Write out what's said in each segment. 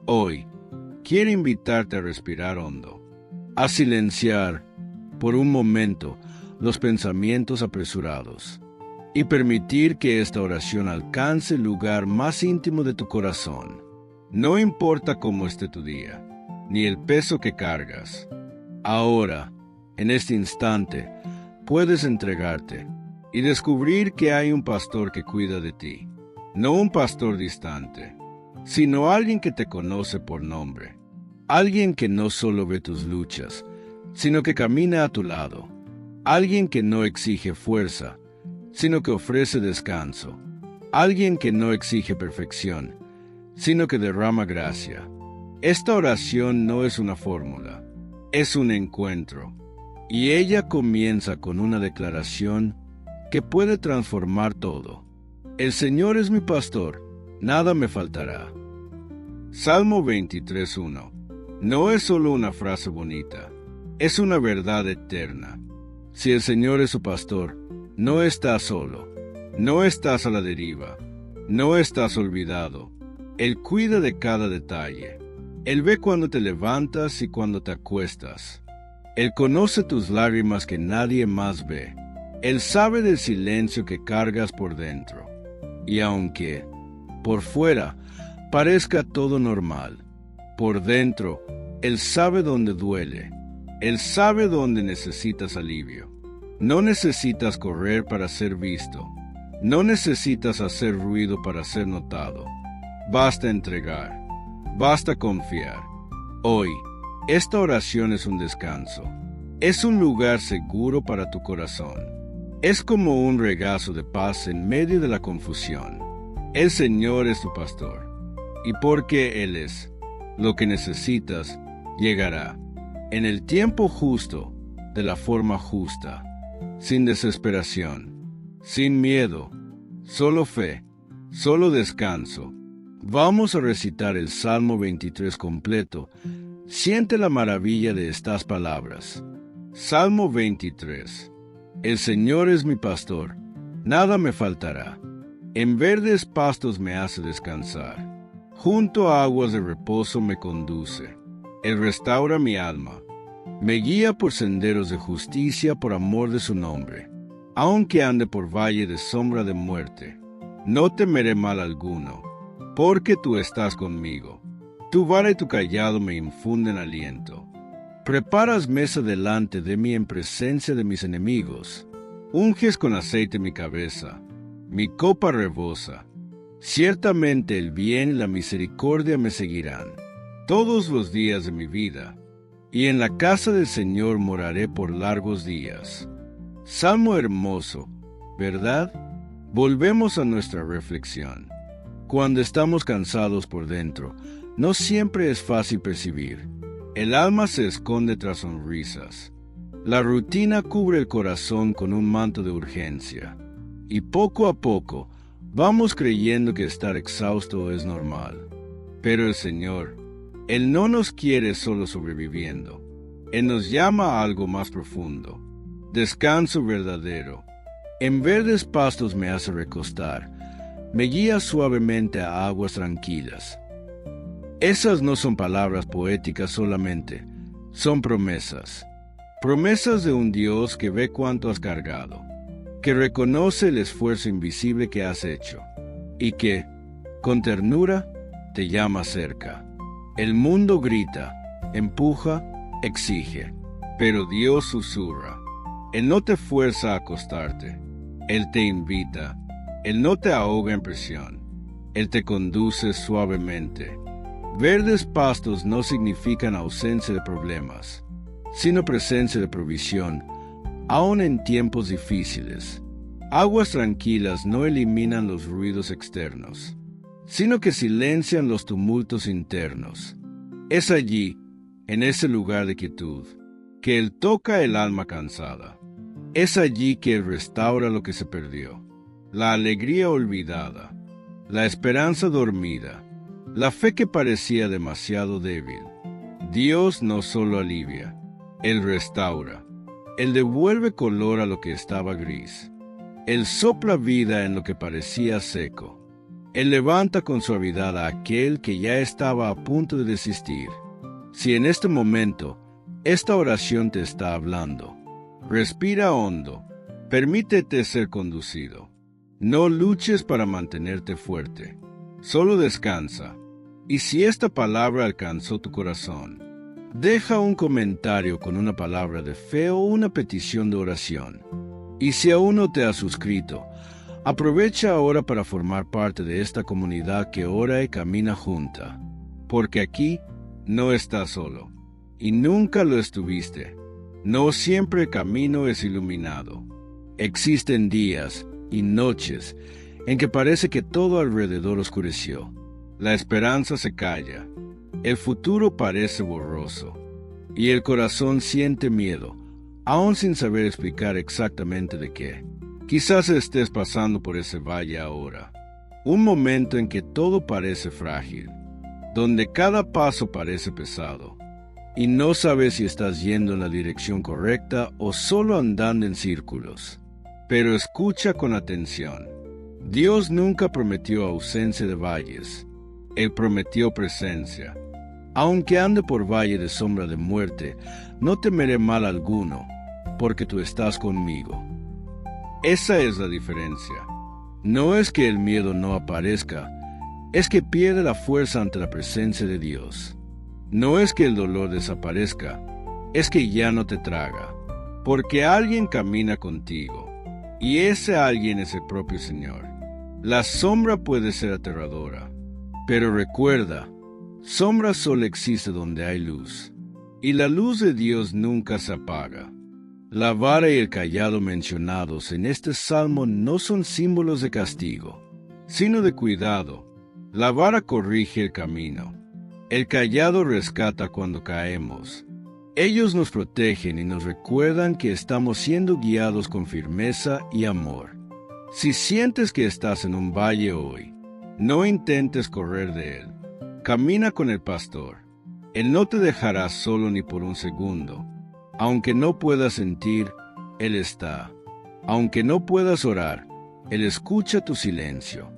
Hoy, quiero invitarte a respirar hondo, a silenciar, por un momento, los pensamientos apresurados y permitir que esta oración alcance el lugar más íntimo de tu corazón. No importa cómo esté tu día, ni el peso que cargas. Ahora, en este instante, puedes entregarte y descubrir que hay un pastor que cuida de ti. No un pastor distante, sino alguien que te conoce por nombre. Alguien que no solo ve tus luchas, sino que camina a tu lado. Alguien que no exige fuerza, sino que ofrece descanso. Alguien que no exige perfección, sino que derrama gracia. Esta oración no es una fórmula, es un encuentro. Y ella comienza con una declaración que puede transformar todo. El Señor es mi pastor, nada me faltará. Salmo 23:1. No es solo una frase bonita, es una verdad eterna. Si el Señor es su pastor, no estás solo, no estás a la deriva, no estás olvidado. Él cuida de cada detalle. Él ve cuando te levantas y cuando te acuestas. Él conoce tus lágrimas que nadie más ve. Él sabe del silencio que cargas por dentro. Y aunque, por fuera, parezca todo normal, por dentro, Él sabe dónde duele. Él sabe dónde necesitas alivio. No necesitas correr para ser visto. No necesitas hacer ruido para ser notado. Basta entregar. Basta confiar. Hoy, esta oración es un descanso. Es un lugar seguro para tu corazón. Es como un regazo de paz en medio de la confusión. El Señor es tu pastor. Y porque Él es, lo que necesitas llegará en el tiempo justo, de la forma justa, sin desesperación, sin miedo, solo fe, solo descanso. Vamos a recitar el Salmo 23 completo. Siente la maravilla de estas palabras. Salmo 23. El Señor es mi pastor, nada me faltará. En verdes pastos me hace descansar. Junto a aguas de reposo me conduce. Él restaura mi alma. Me guía por senderos de justicia por amor de su nombre. Aunque ande por valle de sombra de muerte, no temeré mal alguno, porque tú estás conmigo. Tu vara y tu cayado me infunden aliento. Preparas mesa delante de mí en presencia de mis enemigos. Unges con aceite mi cabeza. Mi copa rebosa. Ciertamente el bien y la misericordia me seguirán todos los días de mi vida, y en la casa del Señor moraré por largos días. Salmo hermoso, ¿verdad? Volvemos a nuestra reflexión. Cuando estamos cansados por dentro, no siempre es fácil percibir. El alma se esconde tras sonrisas. La rutina cubre el corazón con un manto de urgencia. Y poco a poco, vamos creyendo que estar exhausto es normal. Pero el Señor, Él no nos quiere solo sobreviviendo. Él nos llama a algo más profundo. Descanso verdadero. En verdes pastos me hace recostar. Me guía suavemente a aguas tranquilas. Esas no son palabras poéticas solamente, son promesas. Promesas de un Dios que ve cuánto has cargado, que reconoce el esfuerzo invisible que has hecho, y que, con ternura, te llama cerca. El mundo grita, empuja, exige, pero Dios susurra. Él no te fuerza a acostarte, Él te invita, Él no te ahoga en presión, Él te conduce suavemente. Verdes pastos no significan ausencia de problemas, sino presencia de provisión, aun en tiempos difíciles. Aguas tranquilas no eliminan los ruidos externos, sino que silencian los tumultos internos. Es allí, en ese lugar de quietud, que Él toca el alma cansada. Es allí que Él restaura lo que se perdió, la alegría olvidada, la esperanza dormida, la fe que parecía demasiado débil. Dios no solo alivia, Él restaura. Él devuelve color a lo que estaba gris. Él sopla vida en lo que parecía seco. Él levanta con suavidad a aquel que ya estaba a punto de desistir. Si en este momento esta oración te está hablando, respira hondo, permítete ser conducido. No luches para mantenerte fuerte, solo descansa. Y si esta palabra alcanzó tu corazón, deja un comentario con una palabra de fe o una petición de oración. Y si aún no te has suscrito, aprovecha ahora para formar parte de esta comunidad que ora y camina junta, porque aquí no estás solo, y nunca lo estuviste. No siempre el camino es iluminado. Existen días y noches en que parece que todo alrededor oscureció. La esperanza se calla, el futuro parece borroso, y el corazón siente miedo, aún sin saber explicar exactamente de qué. Quizás estés pasando por ese valle ahora, un momento en que todo parece frágil, donde cada paso parece pesado, y no sabes si estás yendo en la dirección correcta o solo andando en círculos. Pero escucha con atención. Dios nunca prometió ausencia de valles. Él prometió presencia. Aunque ande por valle de sombra de muerte, no temeré mal alguno, porque tú estás conmigo. Esa es la diferencia. No es que el miedo no aparezca, es que pierde la fuerza ante la presencia de Dios. No es que el dolor desaparezca, es que ya no te traga, porque alguien camina contigo, y ese alguien es el propio Señor. La sombra puede ser aterradora, pero recuerda, sombra solo existe donde hay luz, y la luz de Dios nunca se apaga. La vara y el cayado mencionados en este salmo no son símbolos de castigo, sino de cuidado. La vara corrige el camino. El cayado rescata cuando caemos. Ellos nos protegen y nos recuerdan que estamos siendo guiados con firmeza y amor. Si sientes que estás en un valle hoy, no intentes correr de él. Camina con el pastor. Él no te dejará solo ni por un segundo. Aunque no puedas sentir, Él está. Aunque no puedas orar, Él escucha tu silencio.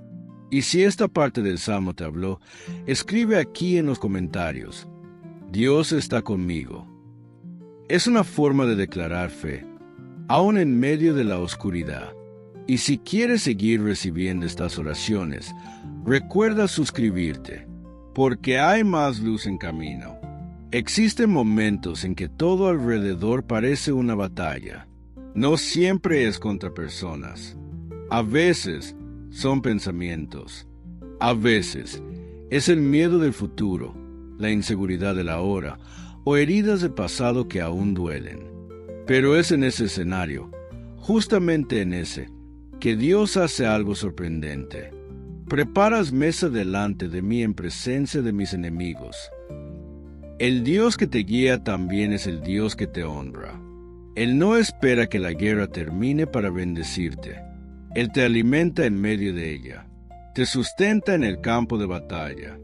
Y si esta parte del Salmo te habló, escribe aquí en los comentarios: Dios está conmigo. Es una forma de declarar fe, aún en medio de la oscuridad. Y si quieres seguir recibiendo estas oraciones, recuerda suscribirte, porque hay más luz en camino. Existen momentos en que todo alrededor parece una batalla. No siempre es contra personas. A veces son pensamientos. A veces es el miedo del futuro, la inseguridad de la hora o heridas del pasado que aún duelen. Pero es en ese escenario, justamente en ese, que Dios hace algo sorprendente. Preparas mesa delante de mí en presencia de mis enemigos. El Dios que te guía también es el Dios que te honra. Él no espera que la guerra termine para bendecirte. Él te alimenta en medio de ella, te sustenta en el campo de batalla,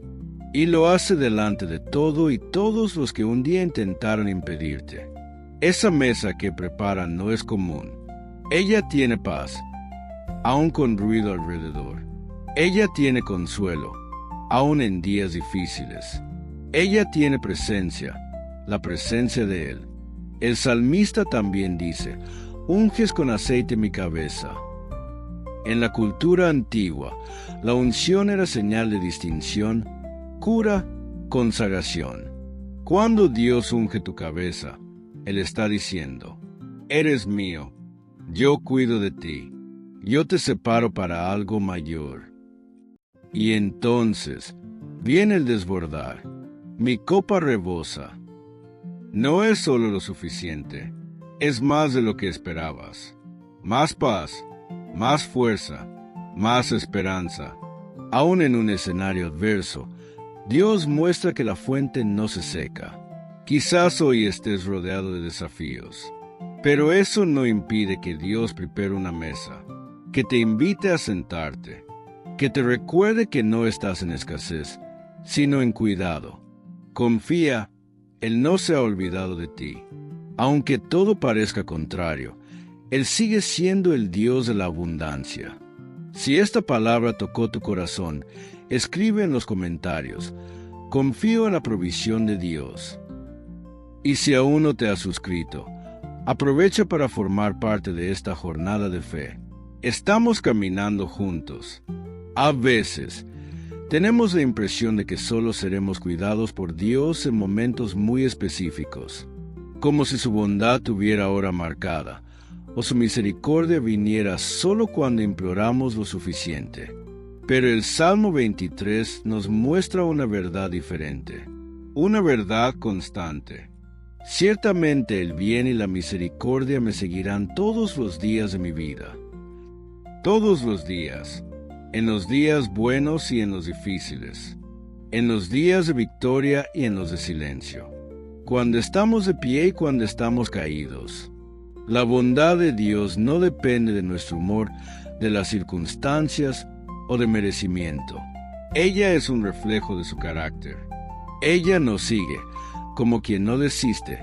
y lo hace delante de todo y todos los que un día intentaron impedirte. Esa mesa que preparan no es común. Ella tiene paz, aun con ruido alrededor. Ella tiene consuelo, aun en días difíciles. Ella tiene presencia, la presencia de Él. El salmista también dice: unges con aceite mi cabeza. En la cultura antigua, la unción era señal de distinción, cura, consagración. Cuando Dios unge tu cabeza, Él está diciendo: eres mío, yo cuido de ti, yo te separo para algo mayor. Y entonces viene el desbordar. Mi copa rebosa. No es solo lo suficiente, es más de lo que esperabas. Más paz, más fuerza, más esperanza. Aún en un escenario adverso, Dios muestra que la fuente no se seca. Quizás hoy estés rodeado de desafíos, pero eso no impide que Dios prepare una mesa, que te invite a sentarte, que te recuerde que no estás en escasez, sino en cuidado. Confía, Él no se ha olvidado de ti. Aunque todo parezca contrario, Él sigue siendo el Dios de la abundancia. Si esta palabra tocó tu corazón, escribe en los comentarios: confío en la provisión de Dios. Y si aún no te has suscrito, aprovecha para formar parte de esta jornada de fe. Estamos caminando juntos. A veces, tenemos la impresión de que solo seremos cuidados por Dios en momentos muy específicos, como si su bondad tuviera hora marcada, o su misericordia viniera solo cuando imploramos lo suficiente. Pero el Salmo 23 nos muestra una verdad diferente, una verdad constante. Ciertamente el bien y la misericordia me seguirán todos los días de mi vida. Todos los días, en los días buenos y en los difíciles, en los días de victoria y en los de silencio, cuando estamos de pie y cuando estamos caídos. La bondad de Dios no depende de nuestro humor, de las circunstancias o de merecimiento. Ella es un reflejo de su carácter. Ella nos sigue, como quien no desiste,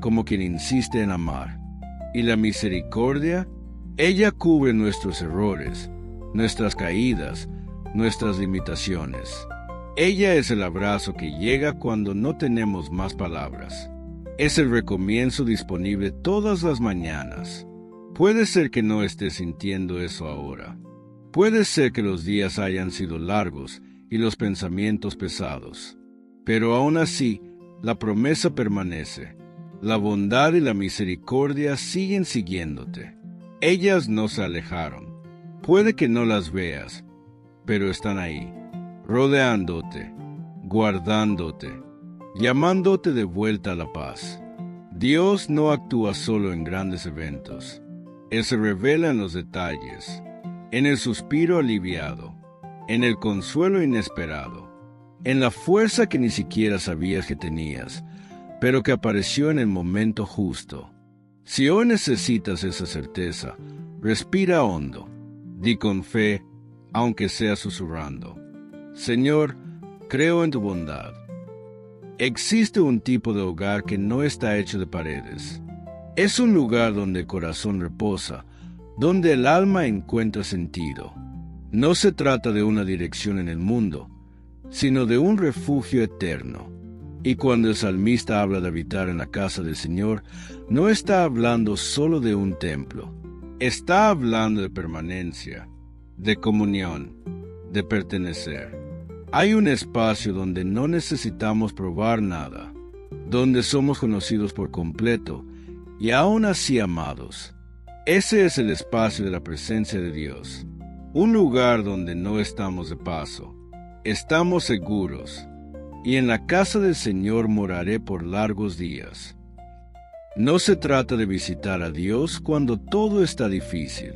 como quien insiste en amar. Y la misericordia, ella cubre nuestros errores, nuestras caídas, nuestras limitaciones. Ella es el abrazo que llega cuando no tenemos más palabras. Es el recomienzo disponible todas las mañanas. Puede ser que no estés sintiendo eso ahora. Puede ser que los días hayan sido largos y los pensamientos pesados. Pero aún así, la promesa permanece. La bondad y la misericordia siguen siguiéndote. Ellas no se alejaron. Puede que no las veas, pero están ahí, rodeándote, guardándote, llamándote de vuelta a la paz. Dios no actúa solo en grandes eventos. Él se revela en los detalles, en el suspiro aliviado, en el consuelo inesperado, en la fuerza que ni siquiera sabías que tenías, pero que apareció en el momento justo. Si hoy necesitas esa certeza, respira hondo. Di con fe, aunque sea susurrando: Señor, creo en tu bondad. Existe un tipo de hogar que no está hecho de paredes. Es un lugar donde el corazón reposa, donde el alma encuentra sentido. No se trata de una dirección en el mundo, sino de un refugio eterno. Y cuando el salmista habla de habitar en la casa del Señor, no está hablando solo de un templo. Está hablando de permanencia, de comunión, de pertenecer. Hay un espacio donde no necesitamos probar nada, donde somos conocidos por completo y aún así amados. Ese es el espacio de la presencia de Dios, un lugar donde no estamos de paso, estamos seguros, y en la casa del Señor moraré por largos días. No se trata de visitar a Dios cuando todo está difícil.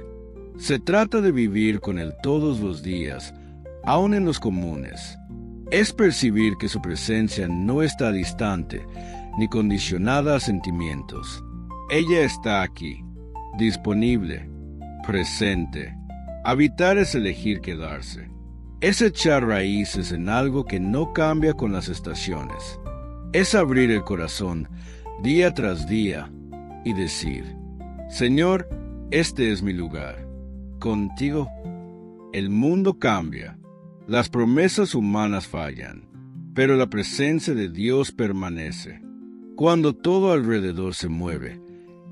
Se trata de vivir con Él todos los días, aun en los comunes. Es percibir que su presencia no está distante, ni condicionada a sentimientos. Ella está aquí, disponible, presente. Habitar es elegir quedarse. Es echar raíces en algo que no cambia con las estaciones. Es abrir el corazón día tras día y decir: Señor, este es mi lugar. Contigo, el mundo cambia, las promesas humanas fallan, pero la presencia de Dios permanece. Cuando todo alrededor se mueve,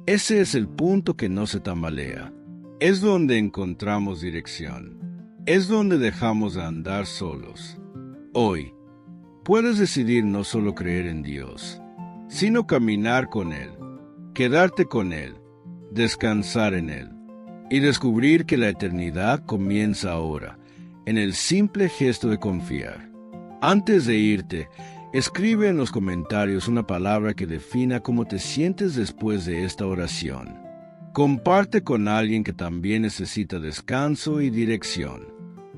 ese es el punto que no se tambalea. Es donde encontramos dirección. Es donde dejamos de andar solos. Hoy, puedes decidir no solo creer en Dios, sino caminar con Él, quedarte con Él, descansar en Él, y descubrir que la eternidad comienza ahora, en el simple gesto de confiar. Antes de irte, escribe en los comentarios una palabra que defina cómo te sientes después de esta oración. Comparte con alguien que también necesita descanso y dirección.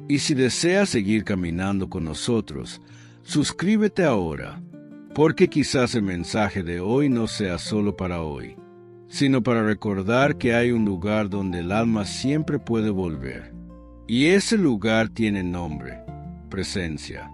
Y si deseas seguir caminando con nosotros, suscríbete ahora, porque quizás el mensaje de hoy no sea solo para hoy, sino para recordar que hay un lugar donde el alma siempre puede volver. Y ese lugar tiene nombre: presencia.